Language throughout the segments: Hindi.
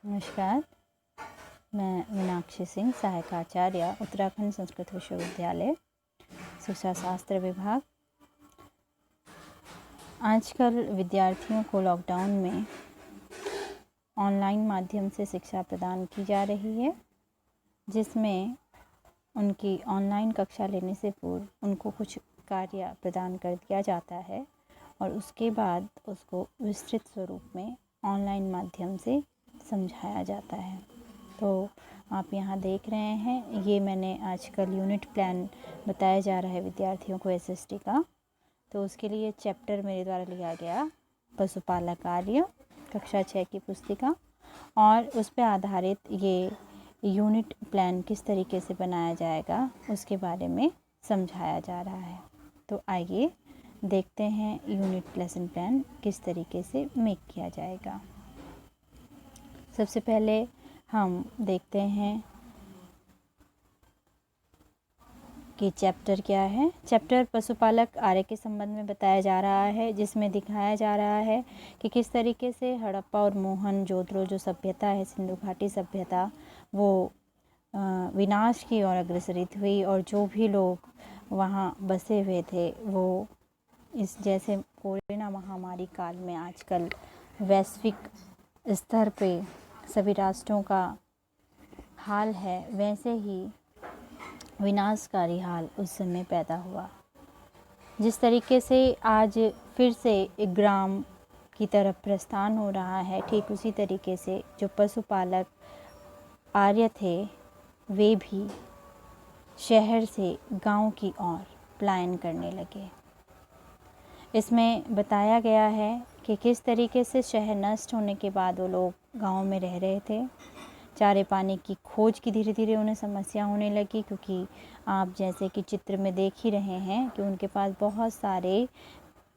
नमस्कार, मैं मीनाक्षी सिंह, सहायक आचार्य, उत्तराखंड संस्कृत विश्वविद्यालय, शिक्षा शास्त्र विभाग। आजकल विद्यार्थियों को लॉकडाउन में ऑनलाइन माध्यम से शिक्षा प्रदान की जा रही है, जिसमें उनकी ऑनलाइन कक्षा लेने से पूर्व उनको कुछ कार्य प्रदान कर दिया जाता है और उसके बाद उसको विस्तृत स्वरूप में ऑनलाइन माध्यम से समझाया जाता है। तो आप यहाँ देख रहे हैं, ये मैंने आजकल यूनिट प्लान बताया जा रहा है विद्यार्थियों को एसएसटी का। तो उसके लिए चैप्टर मेरे द्वारा लिया गया पशुपालक कार्य, कक्षा 6 की पुस्तिका, और उस पर आधारित ये यूनिट प्लान किस तरीके से बनाया जाएगा उसके बारे में समझाया जा रहा है। तो आइए देखते हैं यूनिट लेसन प्लान किस तरीके से मेक किया जाएगा। सबसे पहले हम देखते हैं कि चैप्टर क्या है। चैप्टर पशुपालक आर्य के संबंध में बताया जा रहा है, जिसमें दिखाया जा रहा है कि किस तरीके से हड़प्पा और मोहनजोदड़ो जो सभ्यता है, सिंधु घाटी सभ्यता, वो विनाश की ओर अग्रसरित हुई और जो भी लोग वहाँ बसे हुए थे वो इस जैसे कोरोना महामारी काल में आजकल वैश्विक स्तर पे सभी राष्ट्रों का हाल है, वैसे ही विनाशकारी हाल उस समय पैदा हुआ। जिस तरीके से आज फिर से एक ग्राम की तरफ प्रस्थान हो रहा है, ठीक उसी तरीके से जो पशुपालक आर्य थे वे भी शहर से गांव की ओर पलायन करने लगे। इसमें बताया गया है कि किस तरीके से शहर नष्ट होने के बाद वो लोग गांव में रह रहे थे। चारे पानी की खोज की धीरे धीरे उन्हें समस्या होने लगी, क्योंकि आप जैसे कि चित्र में देख ही रहे हैं कि उनके पास बहुत सारे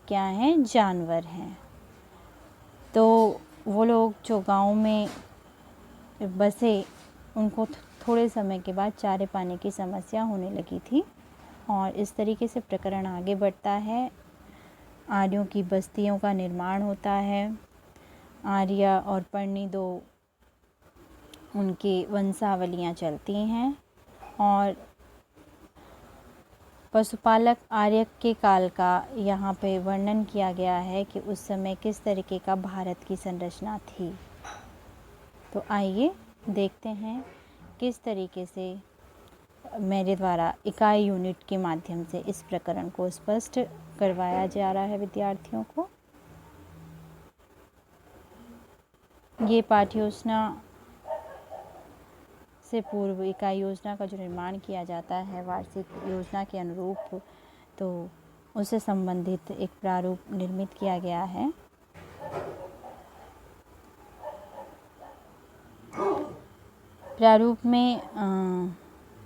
क्या हैं, जानवर हैं। तो वो लोग जो गांव में बसे, उनको थोड़े समय के बाद चारे पानी की समस्या होने लगी थी और इस तरीके से प्रकरण आगे बढ़ता है। आर्यों की बस्तियों का निर्माण होता है। आर्य और पर्णी दो उनकी वंशावलियाँ चलती हैं और पशुपालक आर्य के काल का यहाँ पे वर्णन किया गया है कि उस समय किस तरीके का भारत की संरचना थी। तो आइए देखते हैं किस तरीके से मेरे द्वारा इकाई यूनिट के माध्यम से इस प्रकरण को स्पष्ट करवाया जा रहा है विद्यार्थियों को। ये पाठ्य योजना से पूर्व इकाई योजना का जो निर्माण किया जाता है वार्षिक योजना के अनुरूप, तो उससे संबंधित एक प्रारूप निर्मित किया गया है। प्रारूप में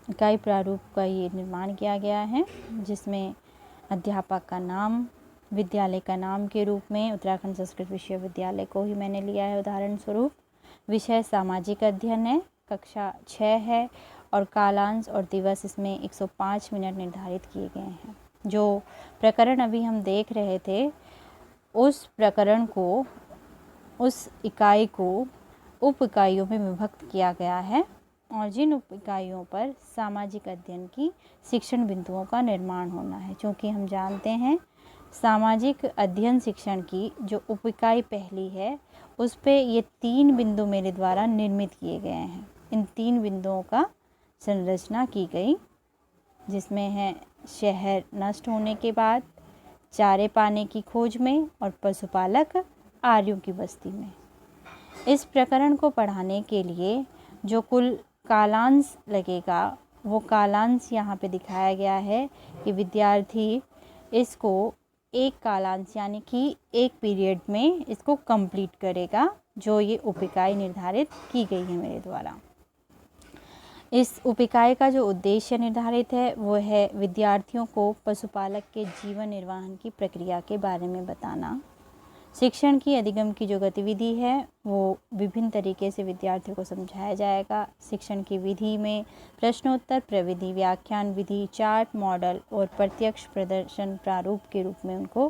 इकाई प्रारूप का ये निर्माण किया गया है, जिसमें अध्यापक का नाम, विद्यालय का नाम के रूप में उत्तराखंड संस्कृत विश्वविद्यालय को ही मैंने लिया है उदाहरण स्वरूप। विषय सामाजिक अध्ययन है, कक्षा 6 है और कालांश और दिवस इसमें 105 मिनट निर्धारित किए गए हैं। जो प्रकरण अभी हम देख रहे थे, उस प्रकरण को, उस इकाई को उप इकाइयों में विभक्त किया गया है और जिन उप इकाइयों पर सामाजिक अध्ययन की शिक्षण बिंदुओं का निर्माण होना है। क्योंकि हम जानते हैं सामाजिक अध्ययन शिक्षण की जो उप इकाई पहली है, उस पे ये 3 बिंदु मेरे द्वारा निर्मित किए गए हैं। इन 3 बिंदुओं का संरचना की गई, जिसमें है शहर नष्ट होने के बाद, चारे पाने की खोज में और पशुपालक आर्यों की बस्ती में। इस प्रकरण को पढ़ाने के लिए जो कुल कालांश लगेगा, वो कालांश यहाँ पे दिखाया गया है कि विद्यार्थी इसको एक कालांश यानी कि एक पीरियड में इसको कंप्लीट करेगा, जो ये उप इकाई निर्धारित की गई है मेरे द्वारा। इस उप इकाई का जो उद्देश्य निर्धारित है वो है विद्यार्थियों को पशुपालक के जीवन निर्वाहन की प्रक्रिया के बारे में बताना। शिक्षण की अधिगम की जो गतिविधि है वो विभिन्न तरीके से विद्यार्थियों को समझाया जाएगा। शिक्षण की विधि में प्रश्नोत्तर, प्रविधि, व्याख्यान विधि, चार्ट, मॉडल और प्रत्यक्ष प्रदर्शन प्रारूप के रूप में उनको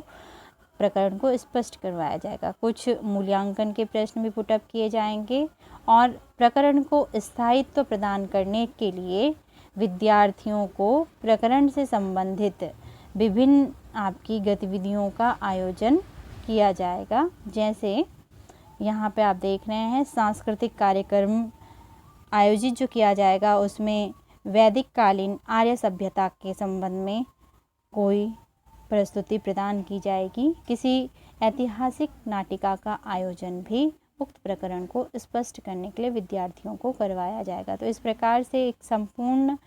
प्रकरण को स्पष्ट करवाया जाएगा। कुछ मूल्यांकन के प्रश्न भी पुटअप किए जाएंगे और प्रकरण को स्थायित्व प्रदान करने के लिए विद्यार्थियों को प्रकरण से संबंधित विभिन्न आपकी गतिविधियों का आयोजन किया जाएगा। जैसे यहाँ पे आप देख रहे हैं सांस्कृतिक कार्यक्रम आयोजित जो किया जाएगा, उसमें वैदिक कालीन आर्य सभ्यता के संबंध में कोई प्रस्तुति प्रदान की जाएगी। किसी ऐतिहासिक नाटिका का आयोजन भी उक्त प्रकरण को स्पष्ट करने के लिए विद्यार्थियों को करवाया जाएगा। तो इस प्रकार से एक संपूर्ण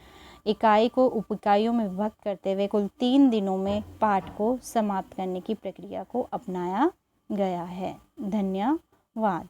इकाई को उप इकाइयों में विभक्त करते हुए कुल 3 दिनों में पाठ को समाप्त करने की प्रक्रिया को अपनाया गया है। धन्यवाद।